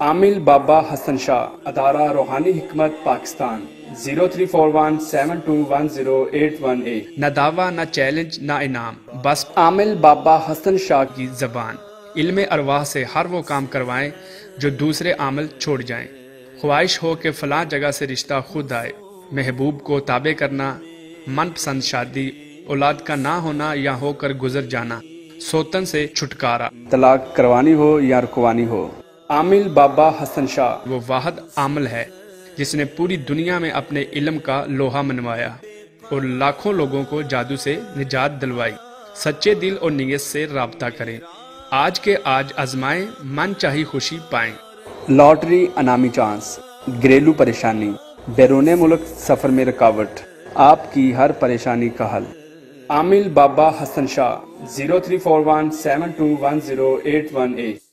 عامل بابا حسن شاہ، ادارہ روحانی حکمت پاکستان، 0341721088۔ نہ دعویٰ نہ چیلنج نہ انعام، بس عامل بابا حسن شاہ کی زبان۔ علم ارواح سے ہر وہ کام کروائیں جو دوسرے عامل چھوڑ جائیں۔ خواہش ہو کہ فلاں جگہ سے رشتہ خود آئے، محبوب کو تابع کرنا، من پسند شادی، اولاد کا نہ ہونا یا ہو کر گزر جانا، سوتن سے چھٹکارا، طلاق کروانی ہو یا رکوانی ہو۔ عامل بابا حسن شاہ وہ واحد عامل ہے جس نے پوری دنیا میں اپنے علم کا لوہا منوایا اور لاکھوں لوگوں کو جادو سے نجات دلوائی۔ سچے دل اور نیت سے رابطہ کریں، آج کے آج آزمائیں، من چاہی خوشی پائیں۔ لاٹری انعامی چانس، گھریلو پریشانی، بیرون ملک سفر میں رکاوٹ، آپ کی ہر پریشانی کا حل۔ عامل بابا حسن شاہ، 0341721088۔